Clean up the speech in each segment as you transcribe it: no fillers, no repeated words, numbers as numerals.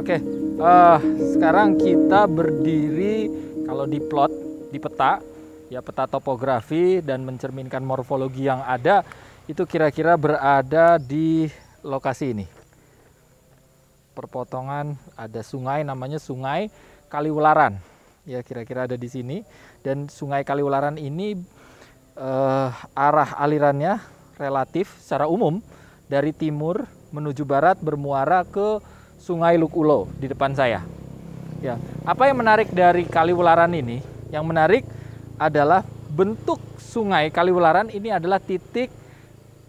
Oke, sekarang kita berdiri kalau di plot, di peta, ya peta topografi dan mencerminkan morfologi yang ada, itu kira-kira berada di lokasi ini. Perpotongan ada sungai, namanya Sungai Kaliwularan. Ya, kira-kira ada di sini. Dan Sungai Kaliwularan ini arah alirannya relatif secara umum dari timur menuju barat bermuara ke Sungai Lukulo di depan saya. Ya, apa yang menarik dari Kaliwularan ini? Yang menarik adalah bentuk Sungai Kaliwularan ini adalah titik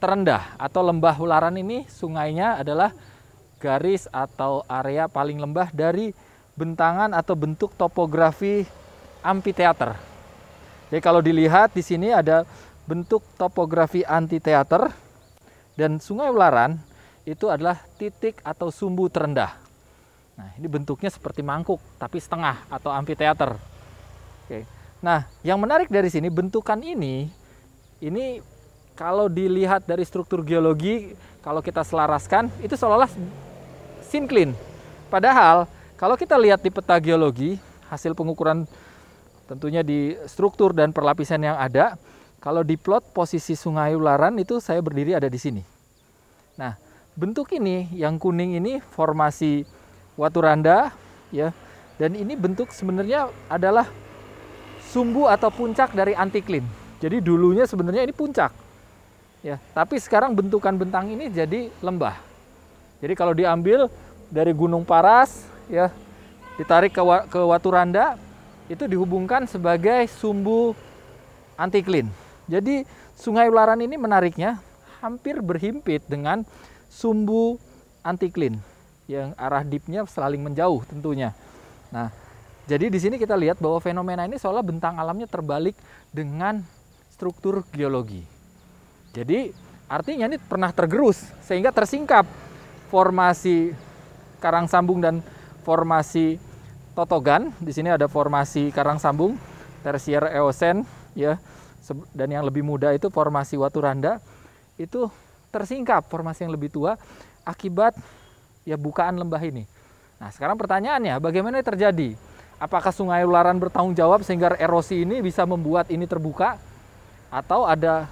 terendah atau lembah Wularan ini sungainya adalah garis atau area paling lembah dari bentangan atau bentuk topografi amphitheater. Jadi kalau dilihat di sini ada bentuk topografi amphitheater dan Sungai Wularan itu adalah titik atau sumbu terendah. Nah, ini bentuknya seperti mangkuk, tapi setengah atau amphitheater. Oke. Nah, yang menarik dari sini, bentukan ini kalau dilihat dari struktur geologi, kalau kita selaraskan, itu seolah-olah sinkline. Padahal, kalau kita lihat di peta geologi, hasil pengukuran tentunya di struktur dan perlapisan yang ada, kalau di plot posisi Sungai Wularan itu saya berdiri ada di sini. Nah, bentuk ini yang kuning ini formasi Waturanda ya. Dan ini bentuk sebenarnya adalah sumbu atau puncak dari antikline. Jadi dulunya sebenarnya ini puncak. Ya, tapi sekarang bentukan bentang ini jadi lembah. Jadi kalau diambil dari Gunung Paras ya, ditarik ke Waturanda itu dihubungkan sebagai sumbu antikline. Jadi Sungai Wularan ini menariknya hampir berhimpit dengan sumbu antikline yang arah dipnya saling menjauh tentunya. Nah, jadi di sini kita lihat bahwa fenomena ini seolah bentang alamnya terbalik dengan struktur geologi. Jadi artinya ini pernah tergerus sehingga tersingkap formasi karang sambung dan formasi totogan. Di sini ada formasi karang sambung Tersier Eosen ya, dan yang lebih muda itu formasi Waturanda. Itu tersingkap formasi yang lebih tua akibat ya bukaan lembah ini. Nah, sekarang pertanyaannya, bagaimana ini terjadi? Apakah Sungai Wularan bertanggung jawab sehingga erosi ini bisa membuat ini terbuka atau ada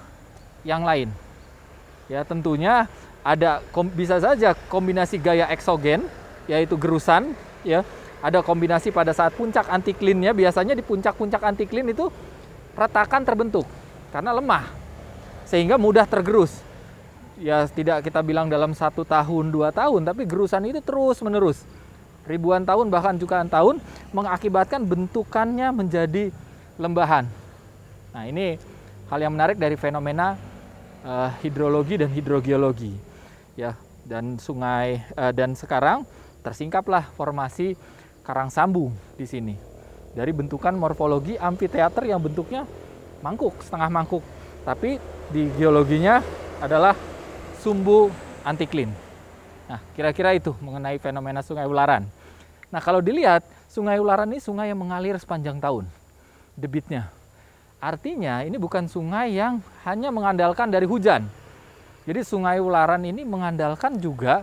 yang lain? Ya, tentunya ada bisa saja kombinasi gaya eksogen yaitu gerusan ya. Ada kombinasi pada saat puncak antiklinnya, biasanya di puncak-puncak antiklin itu retakan terbentuk karena lemah sehingga mudah tergerus. Ya, tidak kita bilang dalam 1 tahun, 2 tahun, tapi gerusan itu terus menerus. Ribuan tahun bahkan jutaan tahun mengakibatkan bentukannya menjadi lembahan. Nah, ini hal yang menarik dari fenomena hidrologi dan hidrogeologi. Ya, dan sungai dan sekarang tersingkaplah formasi karang sambung di sini. Dari bentukan morfologi amphitheater yang bentuknya mangkuk, setengah mangkuk. Tapi di geologinya adalah sumbu antikline. Nah, kira-kira itu mengenai fenomena Sungai Wularan. Nah, kalau dilihat, Sungai Wularan ini sungai yang mengalir sepanjang tahun, debitnya. Artinya, ini bukan sungai yang hanya mengandalkan dari hujan. Jadi, Sungai Wularan ini mengandalkan juga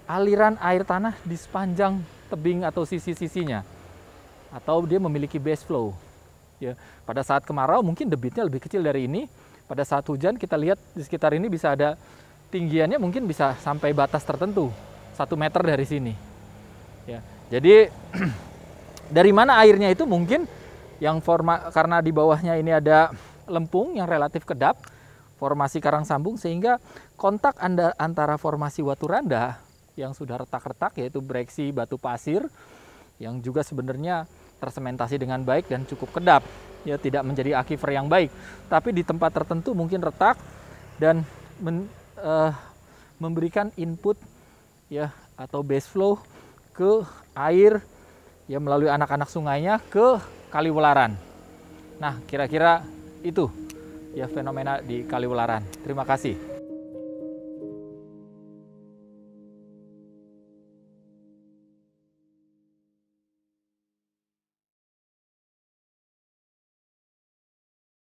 aliran air tanah di sepanjang tebing atau sisi-sisinya. Atau dia memiliki base flow. Ya, pada saat kemarau mungkin debitnya lebih kecil dari ini. Pada saat hujan kita lihat di sekitar ini bisa ada tinggiannya mungkin bisa sampai batas tertentu 1 meter dari sini ya. Jadi dari mana airnya itu mungkin yang karena di bawahnya ini ada lempung yang relatif kedap formasi karang sambung sehingga kontak antara formasi Waturanda yang sudah retak-retak yaitu breksi batu pasir yang juga sebenarnya tersementasi dengan baik dan cukup kedap ya, tidak menjadi aquifer yang baik, tapi di tempat tertentu mungkin retak dan memberikan input ya atau base flow ke air ya melalui anak-anak sungainya ke Kaliwularan. Nah, kira-kira itu ya fenomena di Kaliwularan. Terima kasih.